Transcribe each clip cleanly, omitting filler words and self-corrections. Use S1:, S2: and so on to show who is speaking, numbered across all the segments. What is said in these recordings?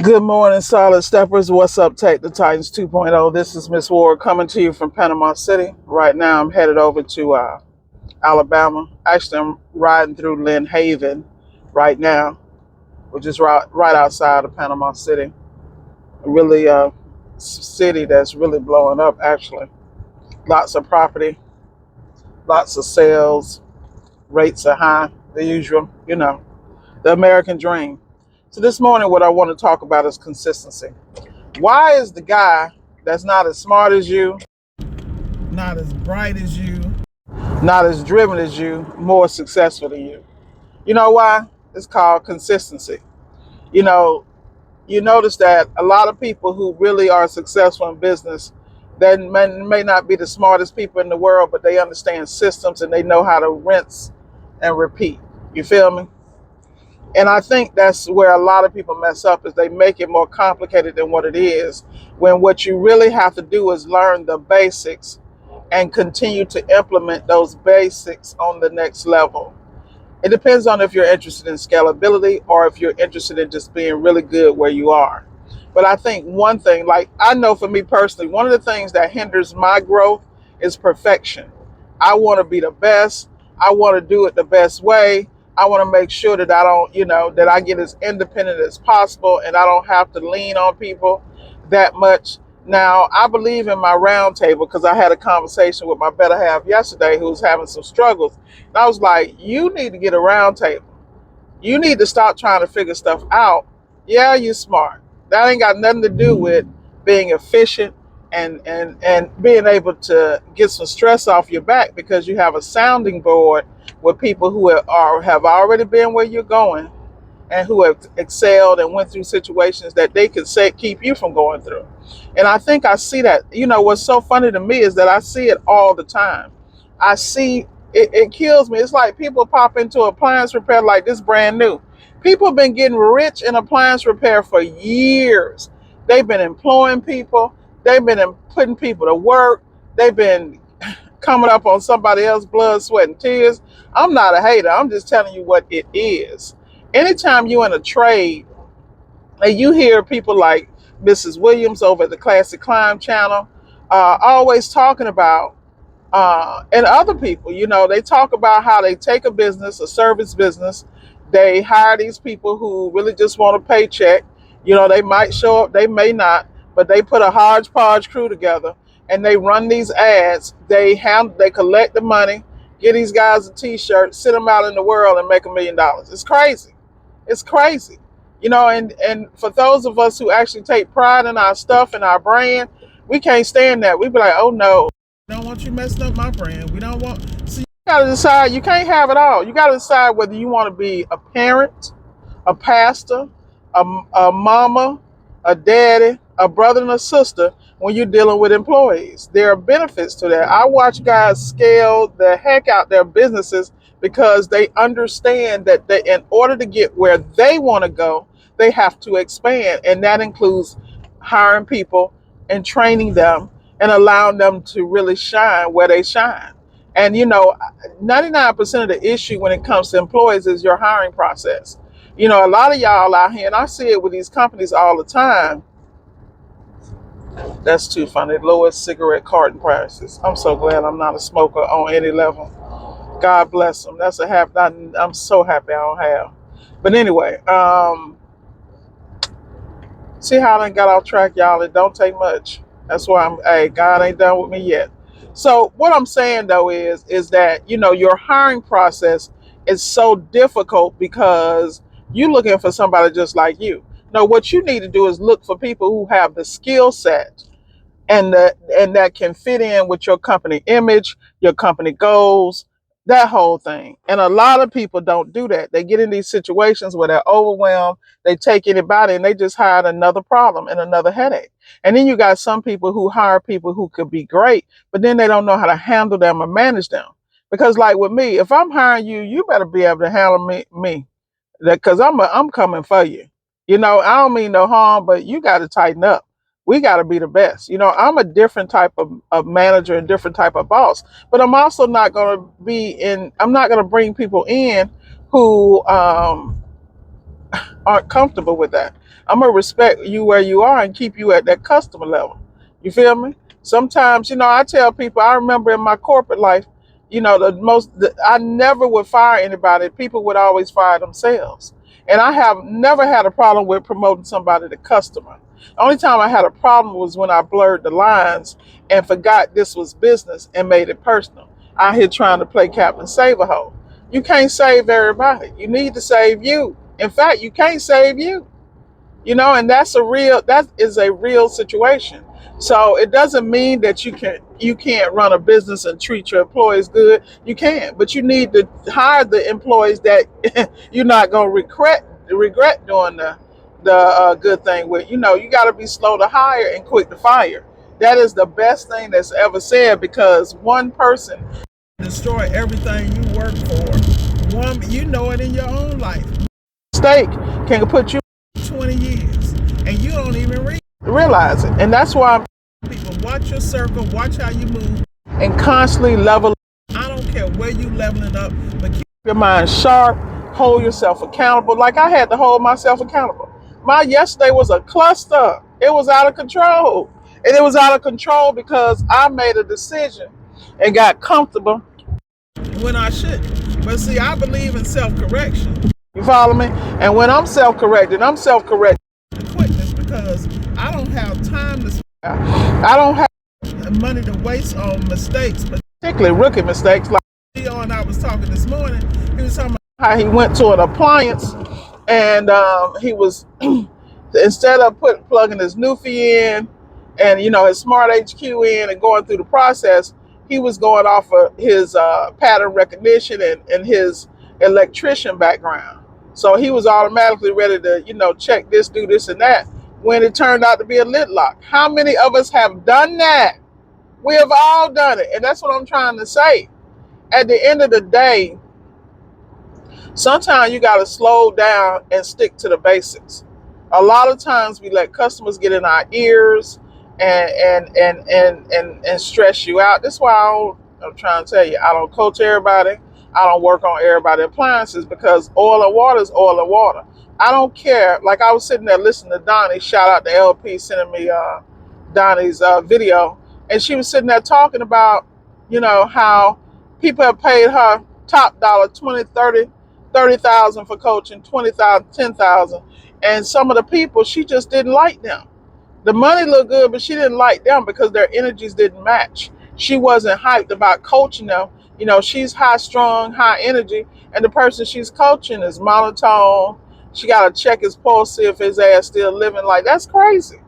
S1: Good morning, Solid Steppers. What's up, Take the Titans 2.0? This is Miss Ward coming to you from Panama City. Right now, I'm headed over to Alabama. Actually, I'm riding through Lynn Haven right now, which is right outside of Panama City. Really, city that's really blowing up, actually. Lots of property, lots of sales, rates are high, the usual, the American dream. So, this morning, what I want to talk about is consistency. Why is the guy that's not as smart as you, not as bright as you, not as driven as you, more successful than you? You know why? It's called consistency. You know, you notice that a lot of people who really are successful in business, they may not be the smartest people in the world, but they understand systems and they know how to rinse and repeat. You feel me? And I think that's where a lot of people mess up is they make it more complicated than what it is, when what you really have to do is learn the basics and continue to implement those basics on the next level. It depends on if you're interested in scalability or if you're interested in just being really good where you are. But I think one thing, like I know for me personally, one of the things that hinders my growth is perfection. I want to be the best. I want to do it the best way. I want to make sure that I don't, that I get as independent as possible and I don't have to lean on people that much. Now, I believe in my round table because I had a conversation with my better half yesterday who was having some struggles. And I was like, you need to get a round table. You need to stop trying to figure stuff out. Yeah, you're smart. That ain't got nothing to do with being efficient and being able to get some stress off your back because you have a sounding board with people who have already been where you're going and who have excelled and went through situations that they could say keep you from going through. And I think I see that. What's so funny to me is that I see it all the time. I see it kills me. It's like people pop into appliance repair like this brand new. People have been getting rich in appliance repair for years. They've been employing people. They've been putting people to work. They've been coming up on somebody else's blood, sweat, and tears. I'm not a hater. I'm just telling you what it is. Anytime you're in a trade and you hear people like Mrs. Williams over at the Classic Climb channel always talking about, and other people, they talk about how they take a business, a service business, they hire these people who really just want a paycheck. They might show up, they may not, but they put a hodgepodge crew together and they run these ads. They collect the money, get these guys a t-shirt, send them out in the world and make $1 million. It's crazy. It's crazy. And for those of us who actually take pride in our stuff and our brand, we can't stand that. We be like, oh no, we don't want you messing up my brand. We don't want. So you gotta decide. You can't have it all. You gotta decide whether you want to be a parent, a pastor, a mama, a daddy, a brother, and a sister when you're dealing with employees. There are benefits to that. I watch guys scale the heck out their businesses because they understand that in order to get where they want to go, they have to expand. And that includes hiring people and training them and allowing them to really shine where they shine. And 99% of the issue when it comes to employees is your hiring process. A lot of y'all out here, and I see it with these companies all the time. That's too funny. Lowest cigarette carton prices. I'm so glad I'm not a smoker on any level. God bless them. That's a habit I'm so happy I don't have. But anyway, see how I done got off track, y'all. It don't take much. That's why hey, God ain't done with me yet. So what I'm saying though is that, your hiring process is so difficult because you're looking for somebody just like you. No, what you need to do is look for people who have the skill set and that can fit in with your company image, your company goals, that whole thing. And a lot of people don't do that. They get in these situations where they're overwhelmed, they take anybody and they just hired another problem and another headache. And then you got some people who hire people who could be great, but then they don't know how to handle them or manage them. Because like with me, if I'm hiring you, you better be able to handle me. Because I'm coming for you. I don't mean no harm, but you got to tighten up. We got to be the best. I'm a different type of manager and different type of boss, but I'm also not going to I'm not going to bring people in who aren't comfortable with that. I'm gonna respect you where you are and keep you at that customer level. You feel me? Sometimes, I tell people, I remember in my corporate life, I never would fire anybody. People would always fire themselves. And I have never had a problem with promoting somebody to customer. The only time I had a problem was when I blurred the lines and forgot this was business and made it personal. Out here trying to play Captain Save-A-Ho. You can't save everybody. You need to save you. In fact, you can't save you. And that is a real situation. So it doesn't mean that you can't run a business and treat your employees good. You can, but you need to hire the employees that you're not gonna regret doing the good thing with. You got to be slow to hire and quick to fire. That is the best thing that's ever said, because one person destroy everything you work for. You know it in your own life. Mistake can put you 20 years and you don't even realize it. And that's why people watch your circle, watch how you move, and constantly level up. I don't care where you leveling up, but keep your mind sharp, hold yourself accountable. Like I had to hold myself accountable. My yesterday was a cluster. It was out of control. And it was out of control because I made a decision and got comfortable when I shouldn't. But see, I believe in self-correction. You follow me? And when I'm self-correcting with quickness, because I don't have time to spare. I don't have money to waste on mistakes, particularly rookie mistakes. Like Leo and I was talking this morning. He was talking about how he went to an appliance and he was instead of plugging his Newfie in and his Smart HQ in and going through the process, he was going off of his pattern recognition and his electrician background. So he was automatically ready to, check this, do this and that, when it turned out to be a lid lock. How many of us have done that? We have all done it. And that's what I'm trying to say. At the end of the day, sometimes you got to slow down and stick to the basics. A lot of times we let customers get in our ears and stress you out. That's why I'm trying to tell you, I don't coach everybody. I don't work on everybody's appliances, because oil and water is oil and water. I don't care. Like I was sitting there listening to Donnie. Shout out to LP sending me Donnie's video, and she was sitting there talking about how people have paid her top dollar 20, 30,000 for coaching, 20,000, 10,000, and some of the people, she just didn't like them. The money looked good, but she didn't like them because their energies didn't match. She wasn't hyped about coaching them. She's high strung, high energy, and the person she's coaching is monotone. She got to check his pulse, see if his ass still living. Like, that's crazy.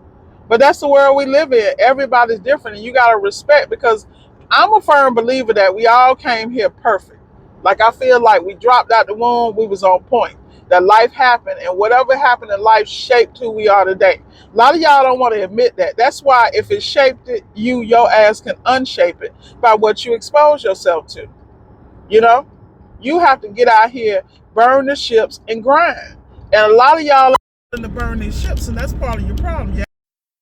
S1: But that's the world we live in. Everybody's different, and you got to respect, because I'm a firm believer that we all came here perfect. Like, I feel like we dropped out the womb, we was on point. That life happened, and whatever happened in life shaped who we are today. A lot of y'all don't want to admit that. That's why if it shaped it, your ass can unshape it by what you expose yourself to. You have to get out here, burn the ships, and grind. And a lot of y'all are to burn these ships, and that's part of your problem.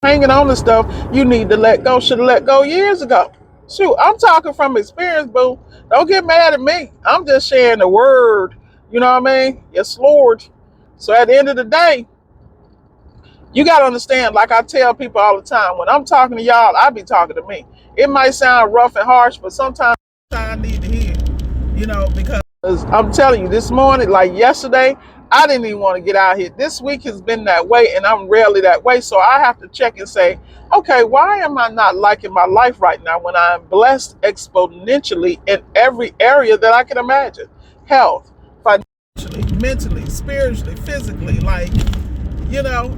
S1: Hanging on to stuff you need to let go. Should have let go years ago. Shoot, I'm talking from experience, boo. Don't get mad at me. I'm just sharing the word. You know what I mean? Yes, Lord. So at the end of the day, you got to understand, like I tell people all the time, when I'm talking to y'all, I be talking to me. It might sound rough and harsh, but sometimes I need to hear, because I'm telling you, this morning, like yesterday, I didn't even want to get out here. This week has been that way, and I'm rarely that way. So I have to check and say, okay, why am I not liking my life right now when I'm blessed exponentially in every area that I can imagine? Health, financially, mentally, spiritually, physically. Like,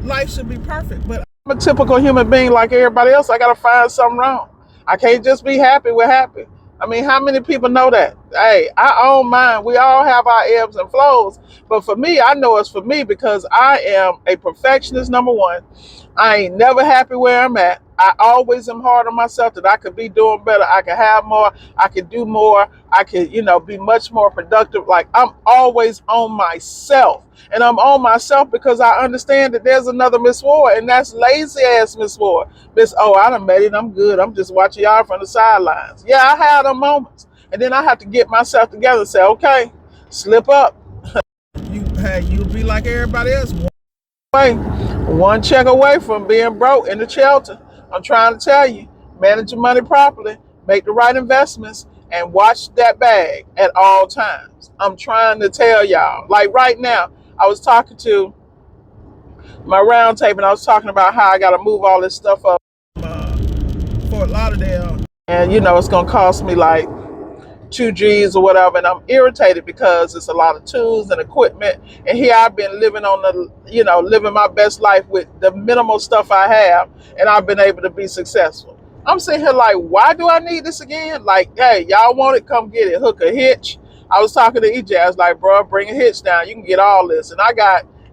S1: life should be perfect. But I'm a typical human being like everybody else. I got to find something wrong. I can't just be happy with happy. I mean, how many people know that? Hey, I own mine. We all have our ebbs and flows. But for me, I know it's for me because I am a perfectionist, number one. I ain't never happy where I'm at. I always am hard on myself that I could be doing better. I could have more. I could do more. I could, be much more productive. Like, I'm always on myself. And I'm on myself because I understand that there's another Miss Ward, and that's lazy ass Miss Ward. I done made it. I'm good. I'm just watching y'all from the sidelines. Yeah, I had them moments. And then I have to get myself together and say, okay, slip up. You hey, you'll be like everybody else. One check away from being broke in the shelter. I'm trying to tell you, manage your money properly, make the right investments, and watch that bag at all times. I'm trying to tell y'all. Like right now, I was talking to my round table and I was talking about how I got to move all this stuff up Fort Lauderdale. And it's going to cost me like 2 G's or whatever, and I'm irritated because it's a lot of tools and equipment. And here I've been living on living my best life with the minimal stuff I have, and I've been able to be successful. I'm sitting here like, why do I need this again? Like, hey, y'all want it? Come get it. Hook a hitch. I was talking to EJ. I was like, bro, bring a hitch down. You can get all this. And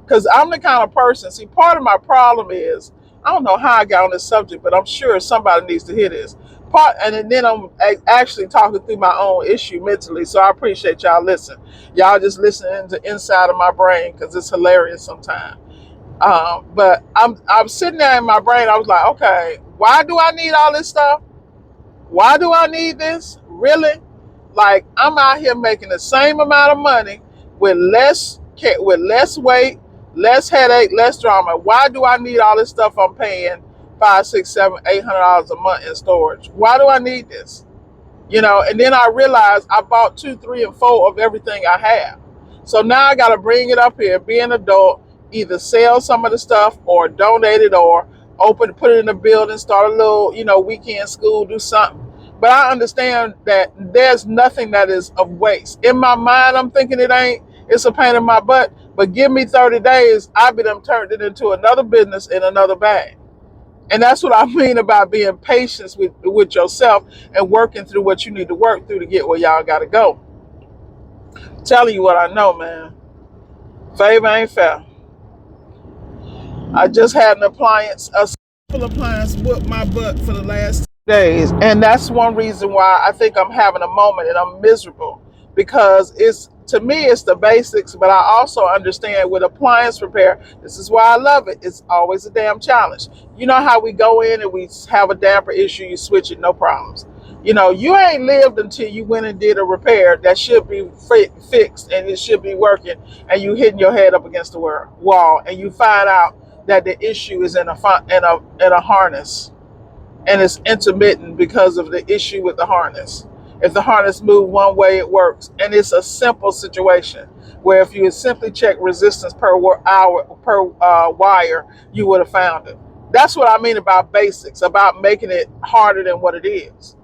S1: because I'm the kind of person, see, part of my problem is, I don't know how I got on this subject, but I'm sure somebody needs to hear this and then I'm actually talking through my own issue mentally. So I appreciate y'all listening. Y'all just listening to inside of my brain because it's hilarious sometimes. But I'm sitting there in my brain. I was like, okay, why do I need all this stuff? Why do I need this? Really? Like, I'm out here making the same amount of money with less weight, less headache, less drama. Why do I need all this stuff I'm paying $5, $6, $7, $800 a month in storage? Why do I need this? And then I realized I bought 2, 3, and 4 of everything I have. So now I got to bring it up here, be an adult, either sell some of the stuff or donate it or put it in a building, start a little, weekend school, do something. But I understand that there's nothing that is of waste. In my mind, I'm thinking it ain't. It's a pain in my butt. But give me 30 days, I'll be turned it into another business in another bag. And that's what I mean about being patient with yourself and working through what you need to work through to get where y'all got to go. I'm telling you what I know, man. Favor ain't fair. I just had a simple appliance whoop my butt for the last days. And that's one reason why I think I'm having a moment and I'm miserable, because to me, it's the basics, but I also understand with appliance repair, this is why I love it. It's always a damn challenge. You know how we go in and we have a damper issue, you switch it, no problems. You ain't lived until you went and did a repair that should be fixed and it should be working, and you hitting your head up against the wall, and you find out that the issue is in a harness, and it's intermittent because of the issue with the harness. If the harness moves one way, it works. And it's a simple situation where if you had simply checked resistance per wire, you would have found it. That's what I mean about basics, about making it harder than what it is.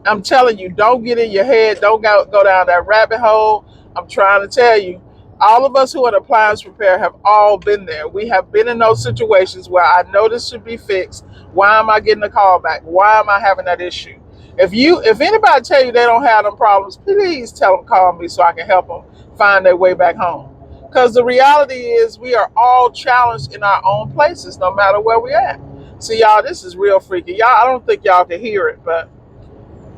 S1: I'm telling you, don't get in your head. Don't go down that rabbit hole. I'm trying to tell you, all of us who are in appliance repair have all been there. We have been in those situations where I know this should be fixed. Why am I getting a call back? Why am I having that issue? If anybody tell you they don't have them problems, please tell them, call me so I can help them find their way back home. Because the reality is we are all challenged in our own places, no matter where we're at. See, y'all, this is real freaky. Y'all, I don't think y'all can hear it, but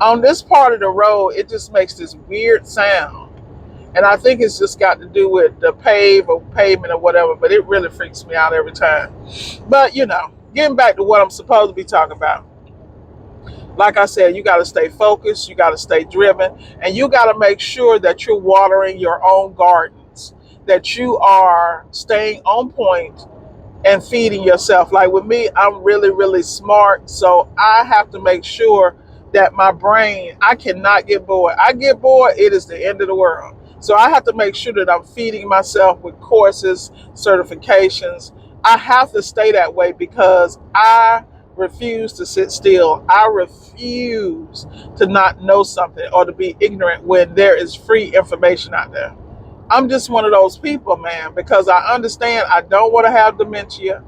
S1: on this part of the road, it just makes this weird sound. And I think it's just got to do with the pavement or whatever, but it really freaks me out every time. But, getting back to what I'm supposed to be talking about. Like I said, you got to stay focused, you got to stay driven, and you got to make sure that you're watering your own gardens, that you are staying on point and feeding yourself. Like with me, I'm really, really smart, so I have to make sure that my brain, I cannot get bored. I get bored, it is the end of the world. So I have to make sure that I'm feeding myself with courses, certifications. I have to stay that way because I refuse to sit still. I refuse to not know something or to be ignorant when there is free information out there. I'm just one of those people, man, because I understand I don't want to have dementia,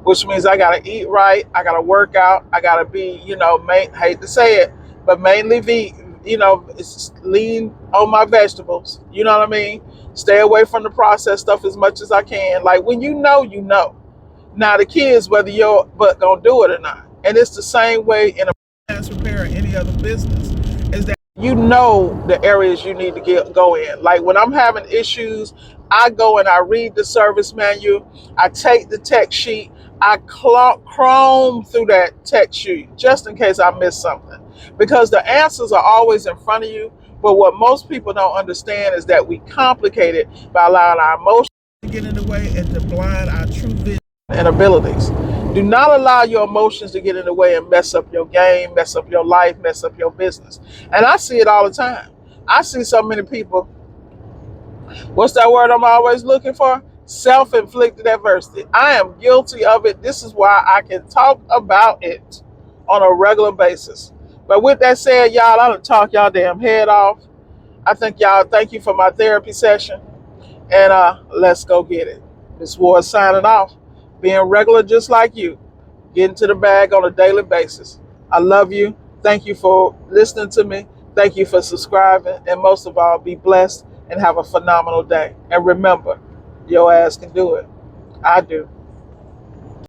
S1: which means I got to eat right. I got to work out. I got to be, hate to say it, but mainly it's lean on my vegetables. You know what I mean? Stay away from the processed stuff as much as I can. Like when you know, you know. Now the kids, whether your butt gonna do it or not. And it's the same way in a appliance repair or any other business, is that you know the areas you need to go in. Like when I'm having issues, I go and I read the service manual, I take the tech sheet, I chrome through that tech sheet just in case I miss something. Because the answers are always in front of you. But what most people don't understand is that we complicate it by allowing our emotions to get in the way and to blind our true vision and abilities. Do not allow your emotions to get in the way and mess up your game, mess up your life, mess up your business. And I see it all the time. I see so many people. What's that word I'm always looking for? Self-inflicted adversity. I am guilty of it. This is why I can talk about it on a regular basis. But with that said, y'all, I done talk y'all damn head off. I think y'all thank you for my therapy session. And let's go get it. Miss Ward signing off. Being regular just like you. Getting to the bag on a daily basis. I love you. Thank you for listening to me. Thank you for subscribing. And most of all, be blessed and have a phenomenal day. And remember, your ass can do it. I do.